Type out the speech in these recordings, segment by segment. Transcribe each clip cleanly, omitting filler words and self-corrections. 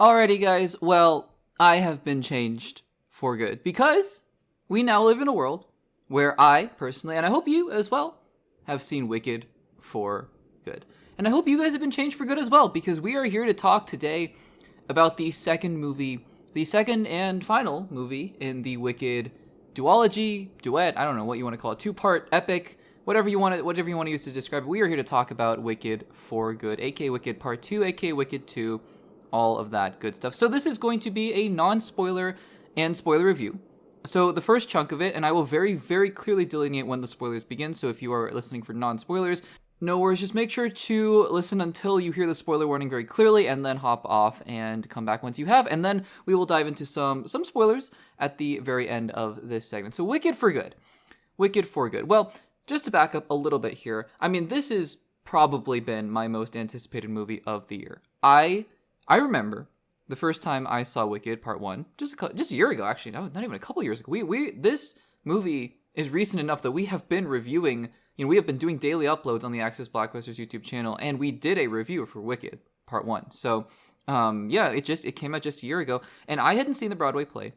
Alrighty, guys. Well, I have been changed for good because we now live in a world where I, personally, and I hope you as well, have seen Wicked for good. And I hope you guys have been changed for good as well, because we are here to talk today about the second and final movie in the Wicked duology, duet, I don't know what you want to call it, two-part epic, whatever you want to use to describe it. We are here to talk about Wicked for good, aka Wicked Part 2, aka Wicked 2, all of that good stuff. So this is going to be a non-spoiler and spoiler review. So the first chunk of it, and I will very, very clearly delineate when the spoilers begin, so if you are listening for non-spoilers, no worries, just make sure to listen until you hear the spoiler warning very clearly, and then hop off and come back once you have, and then we will dive into some spoilers at the very end of this segment. So Wicked for good. Wicked for good. Well, just to back up a little bit here, I mean, this has probably been my most anticipated movie of the year. I remember the first time I saw Wicked Part 1, just a year ago, actually, no, not even a couple years ago. This movie is recent enough that we have been reviewing, we have been doing daily uploads on the Access Blockbusters YouTube channel, and we did a review for Wicked Part 1. So, it came out just a year ago, and I hadn't seen the Broadway play.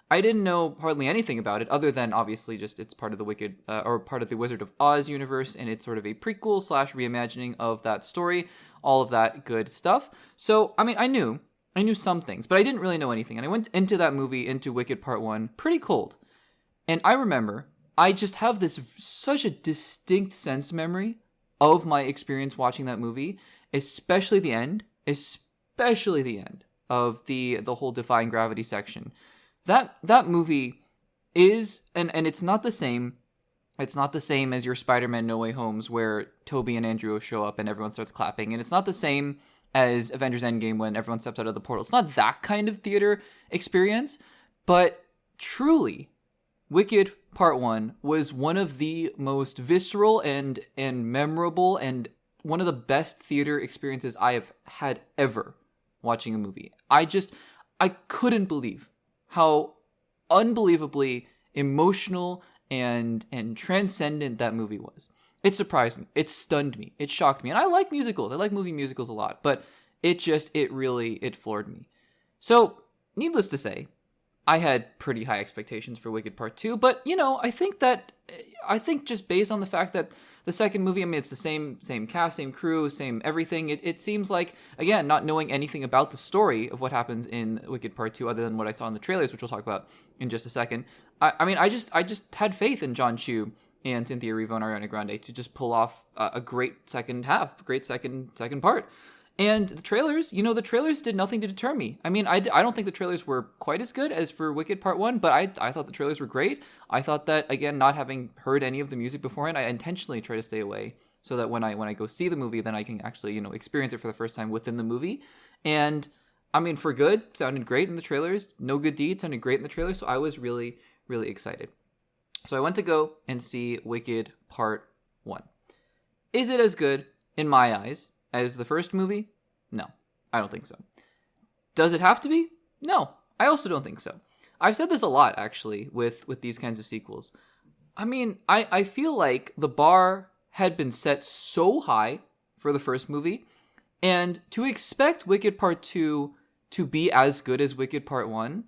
I didn't know hardly anything about it, other than obviously just it's part of the Wicked, or part of the Wizard of Oz universe, and it's sort of a prequel / reimagining of that story, all of that good stuff. So, I mean, I knew some things, but I didn't really know anything. And I went into that movie, into Wicked Part 1, pretty cold. And I remember, I just have such a distinct sense memory of my experience watching that movie, especially the end of the whole Defying Gravity section. That movie is, and it's not the same. It's not the same as your Spider-Man No Way Homes, where Tobey and Andrew show up and everyone starts clapping. And it's not the same as Avengers Endgame when everyone steps out of the portal. It's not that kind of theater experience, but truly, Wicked Part 1 was one of the most visceral and memorable and one of the best theater experiences I have had ever watching a movie. I couldn't believe how unbelievably emotional and transcendent that movie was. It surprised me. It stunned me. It shocked me. And I like musicals. I like movie musicals a lot. But it floored me. So, needless to say, I had pretty high expectations for Wicked Part 2. But, I think just based on the fact that the second movie, I mean, it's the same cast, same crew, same everything. It seems like, again, not knowing anything about the story of what happens in Wicked Part 2 other than what I saw in the trailers, which we'll talk about in just a second. I just had faith in John Chu and Cynthia Erivo and Ariana Grande to just pull off a great second half, great second part. And the trailers, the trailers did nothing to deter me. I mean, I don't think the trailers were quite as good as for Wicked Part 1, but I thought the trailers were great. I thought that, again, not having heard any of the music beforehand, I intentionally try to stay away so that when I go see the movie, then I can actually, experience it for the first time within the movie. And, I mean, for good, sounded great in the trailers. No Good Deed sounded great in the trailers, so I was really, really excited. So I went to go and see Wicked Part 1. Is it as good, in my eyes, as the first movie? No, I don't think so. Does it have to be? No, I also don't think so. I've said this a lot, actually, with these kinds of sequels. I mean, I feel like the bar had been set so high for the first movie, and to expect Wicked Part 2 to be as good as Wicked Part 1,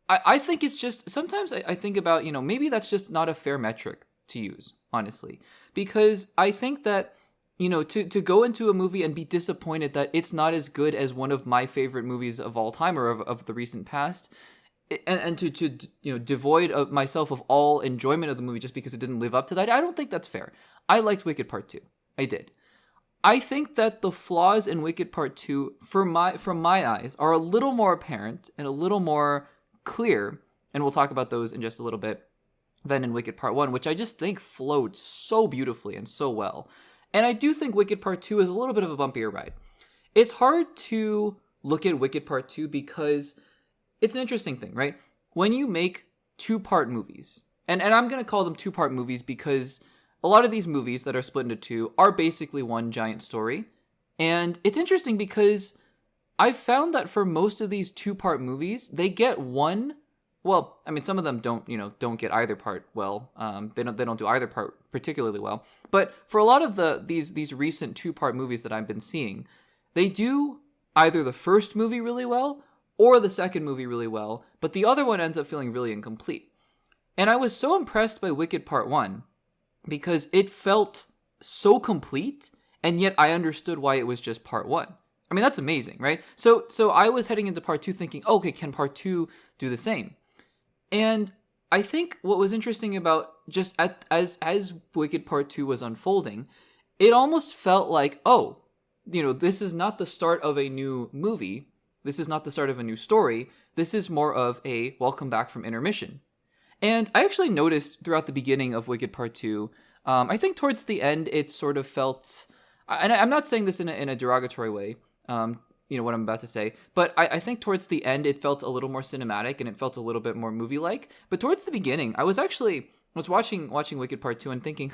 I think it's just, sometimes I think about, maybe that's just not a fair metric to use, honestly. Because I think that, to go into a movie and be disappointed that it's not as good as one of my favorite movies of all time or of the recent past, and to devoid of myself of all enjoyment of the movie just because it didn't live up to that, I don't think that's fair. I liked Wicked Part 2. I did. I think that the flaws in Wicked Part 2, from my eyes, are a little more apparent and a little more clear, and we'll talk about those in just a little bit, than in Wicked Part 1, which I just think flowed so beautifully and so well. And I do think Wicked Part 2 is a little bit of a bumpier ride. It's hard to look at Wicked Part 2 because it's an interesting thing, right? When you make two-part movies, and I'm going to call them two-part movies because a lot of these movies that are split into two are basically one giant story. And it's interesting because I've found that for most of these two-part movies, they get one. Well, I mean, some of them don't get either part well. They don't do either part particularly well. But for a lot of these recent two-part movies that I've been seeing, they do either the first movie really well or the second movie really well, but the other one ends up feeling really incomplete. And I was so impressed by Wicked Part 1 because it felt so complete, and yet I understood why it was just Part 1. I mean, that's amazing, right? So I was heading into Part 2 thinking, okay, can Part 2 do the same? And I think what was interesting about just as Wicked Part 2 was unfolding, it almost felt like, oh, this is not the start of a new movie. This is not the start of a new story. This is more of a welcome back from intermission. And I actually noticed throughout the beginning of Wicked Part 2, I think towards the end, it sort of felt, and I'm not saying this in a derogatory way, what I'm about to say, but I think towards the end, it felt a little more cinematic and it felt a little bit more movie-like. But towards the beginning, I was watching Wicked Part 2 and thinking,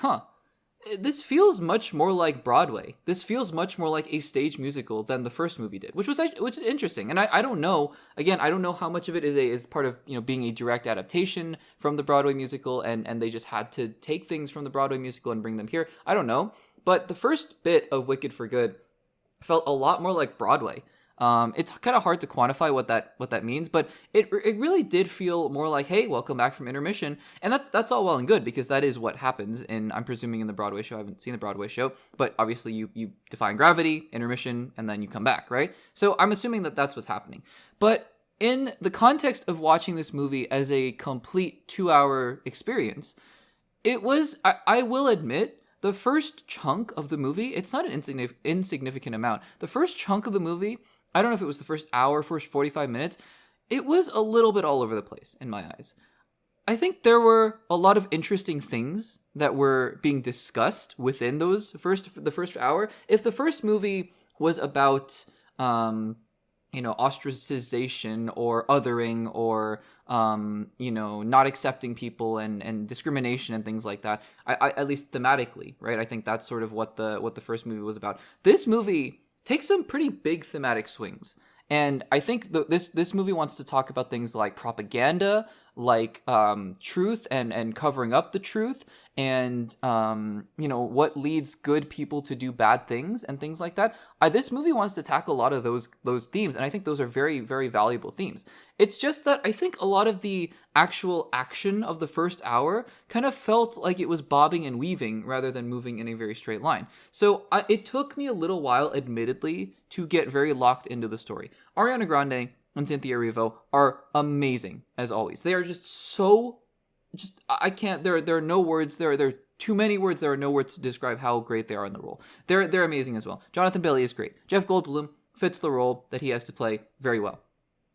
this feels much more like Broadway. This feels much more like a stage musical than the first movie did, which is interesting. And I don't know. Again, I don't know how much of it is part of being a direct adaptation from the Broadway musical, and they just had to take things from the Broadway musical and bring them here. I don't know. But the first bit of Wicked for Good felt a lot more like Broadway. It's kind of hard to quantify what that means, but it really did feel more like, hey, welcome back from intermission, and that's all well and good because that is what happens I'm presuming in the Broadway show. I haven't seen the Broadway show, but obviously you define gravity, intermission, and then you come back, right? So I'm assuming that that's what's happening. But in the context of watching this movie as a complete 2-hour experience, it was, I will admit, the first chunk of the movie, it's not an insignificant amount. The first chunk of the movie, I don't know if it was the first hour, first 45 minutes, it was a little bit all over the place in my eyes. I think there were a lot of interesting things that were being discussed within the first hour. If the first movie was about, ostracization or othering or, not accepting people and discrimination and things like that, I at least thematically, right? I think that's sort of what the first movie was about. This movie takes some pretty big thematic swings. And I think this movie wants to talk about things like propaganda, like truth and covering up the truth, and what leads good people to do bad things and things like that. This movie wants to tackle a lot of those themes, and I think those are very, very valuable themes. It's just that I think a lot of the actual action of the first hour kind of felt like it was bobbing and weaving rather than moving in a very straight line. So it took me a little while, admittedly, to get very locked into the story. Ariana Grande and Cynthia Erivo are amazing, as always. They are I can't, there are no words, there are too many words, there are no words to describe how great they are in the role. They're amazing as well. Jonathan Bailey is great. Jeff Goldblum fits the role that he has to play very well.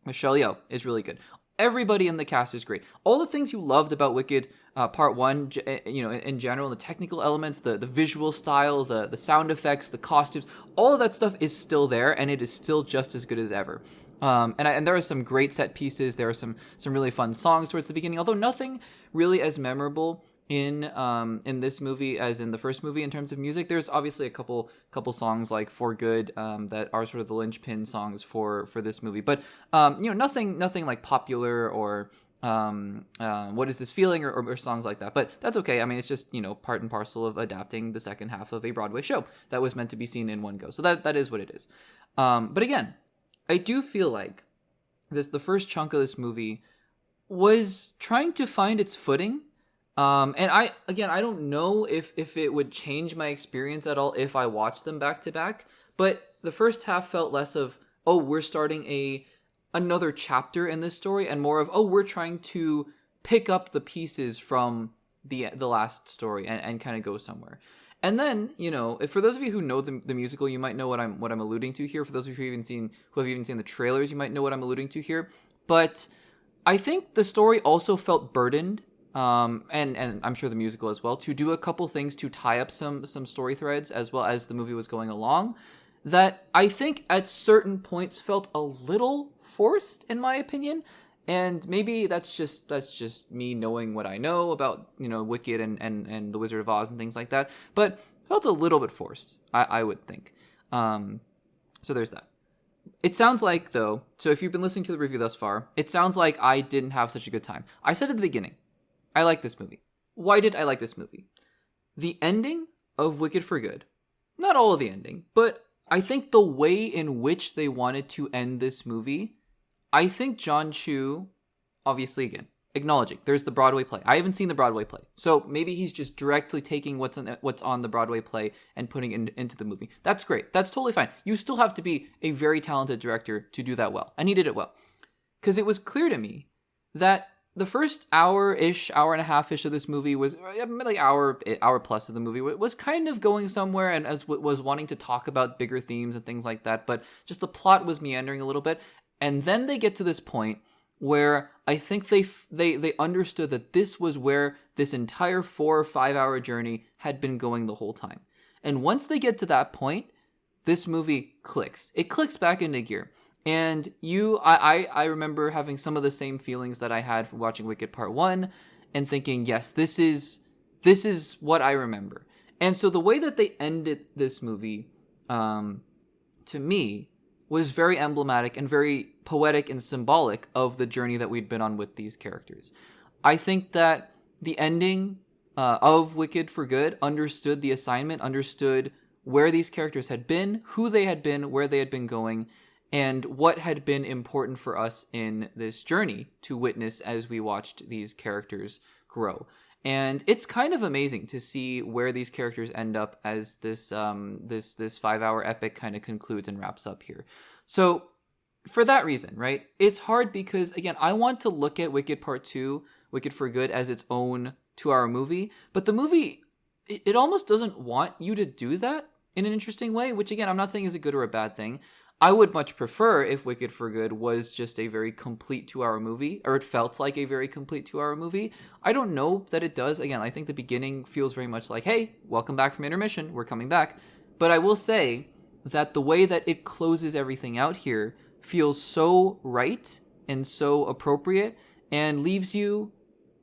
Michelle Yeoh is really good. Everybody in the cast is great. All the things you loved about Wicked Part 1, in general, the technical elements, the visual style, the sound effects, the costumes, all of that stuff is still there, and it is still just as good as ever. And there are some great set pieces. There are some really fun songs towards the beginning, although nothing really as memorable in this movie as in the first movie in terms of music. There's obviously a couple songs like For Good that are sort of the linchpin songs for this movie, but nothing like Popular or What Is This Feeling or songs like that. But that's okay. I mean, it's just part and parcel of adapting the second half of a Broadway show that was meant to be seen in one go. So that is what it is. But again, I do feel like the first chunk of this movie was trying to find its footing. And I don't know if it would change my experience at all if I watched them back to back, but the first half felt less of, oh, we're starting another chapter in this story, and more of, oh, we're trying to pick up the pieces from the last story and kind of go somewhere. And then, for those of you who know the musical, you might know what I'm alluding to here. For those of you who have even seen the trailers, you might know what I'm alluding to here. But I think the story also felt burdened, and I'm sure the musical as well, to do a couple things to tie up some story threads as well as the movie was going along, that I think at certain points felt a little forced, in my opinion. And maybe that's just me knowing what I know about, Wicked and The Wizard of Oz and things like that. But it felt a little bit forced, I would think. So there's that. It sounds like, though, so if you've been listening to the review thus far, it sounds like I didn't have such a good time. I said at the beginning, I like this movie. Why did I like this movie? The ending of Wicked for Good, not all of the ending, but I think the way in which they wanted to end this movie, I think John Chu, obviously again, acknowledging there's the Broadway play. I haven't seen the Broadway play. So maybe he's just directly taking what's on the Broadway play and putting it into the movie. That's great. That's totally fine. You still have to be a very talented director to do that well. And he did it well. Because it was clear to me that the first hour-ish, hour and a half-ish of this movie was, like hour plus of the movie, was kind of going somewhere and was wanting to talk about bigger themes and things like that. But just the plot was meandering a little bit. And then they get to this point where I think they understood that this was where this entire 4 or 5 hour journey had been going the whole time. And once they get to that point, this movie clicks. It clicks back into gear. And I remember having some of the same feelings that I had for watching Wicked Part 1 and thinking, yes, this is what I remember. And so the way that they ended this movie, to me, was very emblematic and very poetic and symbolic of the journey that we'd been on with these characters. I think that the ending of Wicked for Good understood the assignment, understood where these characters had been, who they had been, where they had been going, and what had been important for us in this journey to witness as we watched these characters grow. And it's kind of amazing to see where these characters end up as this 5 hour epic kind of concludes and wraps up here. So for that reason, right, it's hard because, again, I want to look at Wicked Part 2, Wicked for Good, as its own 2 hour movie. But the movie, it almost doesn't want you to do that in an interesting way, which, again, I'm not saying is a good or a bad thing. I would much prefer if Wicked for Good was just a very complete 2 hour movie, or it felt like a very complete 2 hour movie. I don't know that it does. Again, I think the beginning feels very much like, hey, welcome back from intermission. We're coming back. But I will say that the way that it closes everything out here feels so right and so appropriate and leaves you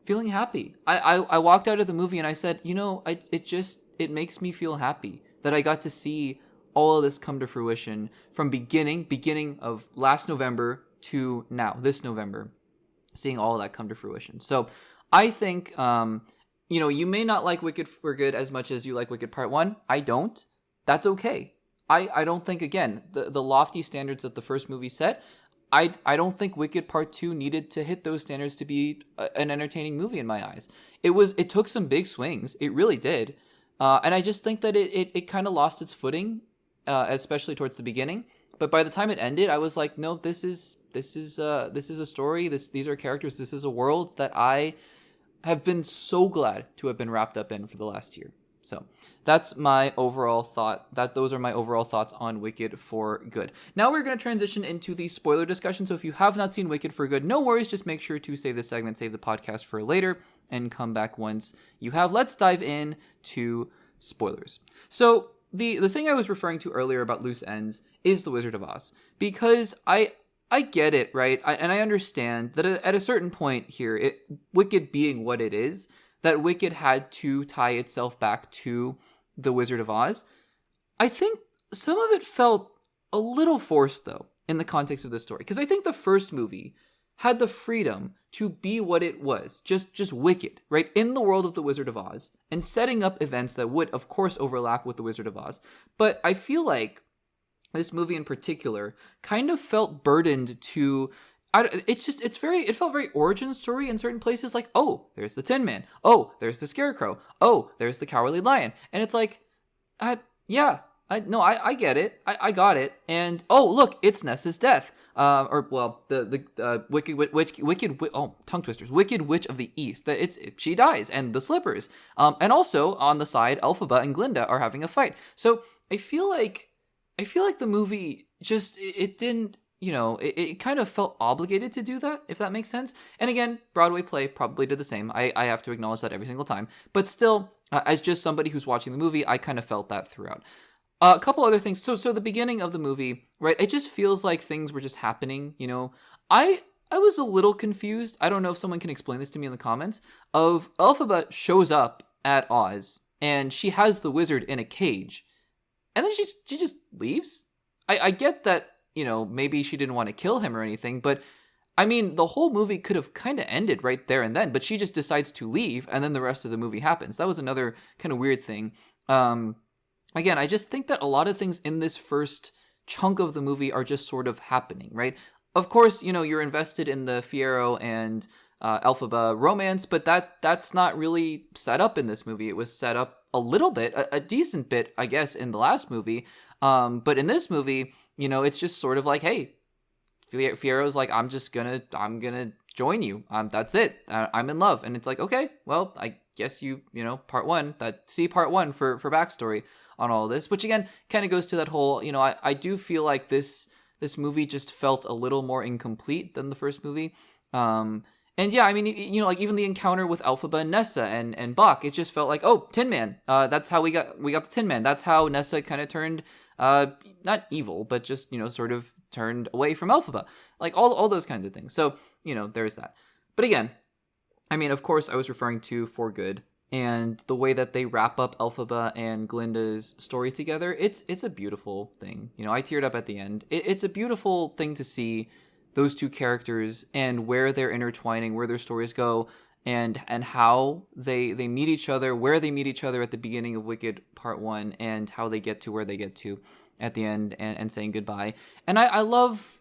feeling happy. I walked out of the movie and I said, it makes me feel happy that I got to see all of this come to fruition from beginning of last November to now, this November, seeing all of that come to fruition. So I think, you may not like Wicked for Good as much as you like Wicked Part 1. I don't. That's okay. I don't think, again, the lofty standards that the first movie set, I don't think Wicked Part 2 needed to hit those standards to be an entertaining movie in my eyes. It took some big swings. It really did. And I just think that it kind of lost its footing, especially towards the beginning. But by the time it ended, I was like, no, this is a story. These are characters. This is a world that I have been so glad to have been wrapped up in for the last year. So that's my overall thought. Those are my overall thoughts on Wicked for Good. Now we're going to transition into the spoiler discussion. So if you have not seen Wicked for Good, no worries. Just make sure to save this segment, save the podcast for later, and come back once you have. Let's dive in to spoilers. So the thing I was referring to earlier about loose ends is The Wizard of Oz, because I get it, right? And I understand that at a certain point here, Wicked being what it is, that Wicked had to tie itself back to The Wizard of Oz. I think some of it felt a little forced, though, in the context of the story. Because I think the first movie had the freedom to be what it was, just Wicked, right? In the world of The Wizard of Oz, and setting up events that would, of course, overlap with The Wizard of Oz. But I feel like this movie in particular kind of felt burdened to... it felt very origin story in certain places, like, oh, there's the Tin Man. Oh, there's the Scarecrow. Oh, there's the Cowardly Lion. And it's like, I get it. I got it. And, oh, look, it's Ness's death. The tongue twisters. Wicked Witch of the East. She dies, and the Slippers. And also, on the side, Elphaba and Glinda are having a fight. So I feel like the movie just, it didn't, it kind of felt obligated to do that, if that makes sense. And again, Broadway play probably did the same. I have to acknowledge that every single time. But still, as just somebody who's watching the movie, I kind of felt that throughout. A couple other things. So the beginning of the movie, right, it just feels like things were just happening, I was a little confused. I don't know if someone can explain this to me in the comments. Of Elphaba shows up at Oz, and she has the wizard in a cage. And then she just leaves? I get that, maybe she didn't want to kill him or anything, but I mean, the whole movie could have kind of ended right there and then, but she just decides to leave, and then the rest of the movie happens. That was another kind of weird thing. again, I just think that a lot of things in this first chunk of the movie are just sort of happening, right? Of course, you're invested in the Fiyero and Elphaba romance, but that's not really set up in this movie. It was set up a little bit, a decent bit, I guess, in the last movie. But in this movie, it's just sort of like, hey, Fiero's like, I'm gonna join you. That's it. I'm in love. And it's like, okay, well, I guess part one, part one for backstory on all of this, which again, kind of goes to that whole, I do feel like this movie just felt a little more incomplete than the first movie. And yeah, I mean, like even the encounter with Elphaba and Nessa and Bach, it just felt like, oh, Tin Man. That's how we got the Tin Man. That's how Nessa kind of turned, not evil, but just, sort of turned away from Elphaba. Like all those kinds of things. So, there's that. But again, I mean, of course, I was referring to For Good. And the way that they wrap up Elphaba and Glinda's story together, it's a beautiful thing. I teared up at the end. It's a beautiful thing to see those two characters and where they're intertwining, where their stories go, and how they meet each other, where they meet each other at the beginning of Wicked Part 1, and how they get to where they get to at the end and saying goodbye. And I love,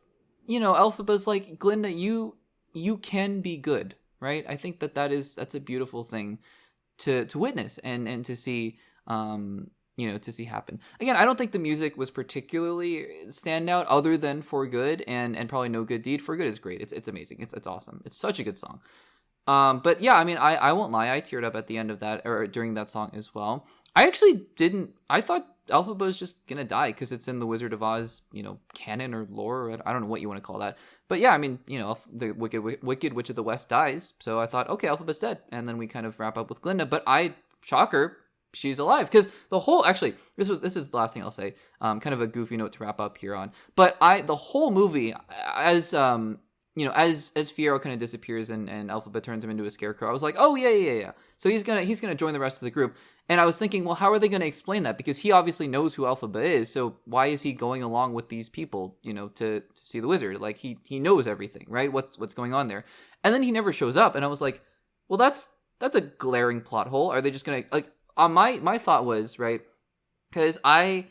Elphaba's like, Glinda, you can be good, right? I think that's a beautiful thing to witness and to see, to see happen. Again, I don't think the music was particularly standout other than For Good and probably No Good Deed. For Good is great. It's amazing. It's awesome. It's such a good song. But yeah, I mean, I won't lie. I teared up at the end of that or during that song as well. I actually I thought Elphaba was just going to die because it's in the Wizard of Oz, canon or lore. Or I don't know what you want to call that. But yeah, I mean, the Wicked Witch of the West dies. So I thought, okay, Elphaba's dead. And then we kind of wrap up with Glinda. But shocker, she's alive. Because the whole, actually, this is the last thing I'll say. Kind of a goofy note to wrap up here on. But the whole movie, as Fiyero kind of disappears and Elphaba turns him into a scarecrow, I was like, oh yeah. So he's gonna join the rest of the group. And I was thinking, well, how are they gonna explain that? Because he obviously knows who Elphaba is. So why is he going along with these people, to see the wizard? Like he knows everything, right? What's going on there? And then he never shows up. And I was like, well, that's a glaring plot hole. Are they just gonna like? My thought was, right, because I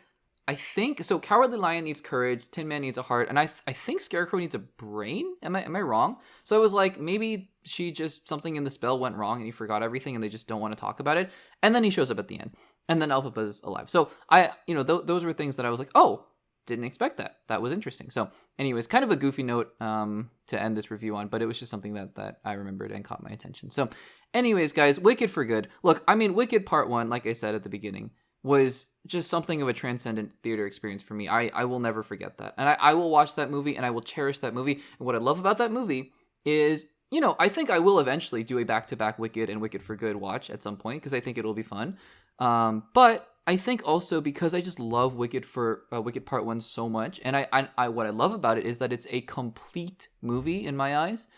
think so. Cowardly Lion needs courage. Tin Man needs a heart, and I think Scarecrow needs a brain. Am I wrong? So I was like, maybe something in the spell went wrong, and he forgot everything, and they just don't want to talk about it. And then he shows up at the end, and then Elphaba's alive. So those were things that I was like, oh, didn't expect that. That was interesting. So, anyways, kind of a goofy note to end this review on, but it was just something that I remembered and caught my attention. So, anyways, guys, Wicked for Good. Look, I mean, Wicked Part 1, like I said at the beginning, was just something of a transcendent theater experience for me. I will never forget that. And I will watch that movie and I will cherish that movie. And what I love about that movie is, I think I will eventually do a back-to-back Wicked and Wicked for Good watch at some point because I think it'll be fun. But I think also because I just love Wicked Part 1 so much. And I what I love about it is that it's a complete movie in my eyes.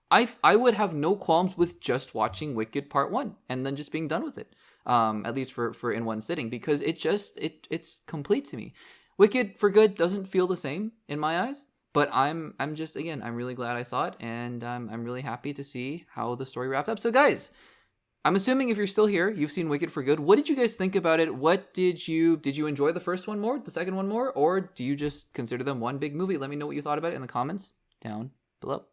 I would have no qualms with just watching Wicked Part 1 and then just being done with it. At least for in one sitting, because it's complete to me. Wicked for Good doesn't feel the same in my eyes, but I'm really glad I saw it, and I'm really happy to see how the story wrapped up. So guys, I'm assuming if you're still here, you've seen Wicked for Good. What did you guys think about it? What did you enjoy the first one more, the second one more, or do you just consider them one big movie? Let me know what you thought about it in the comments down below.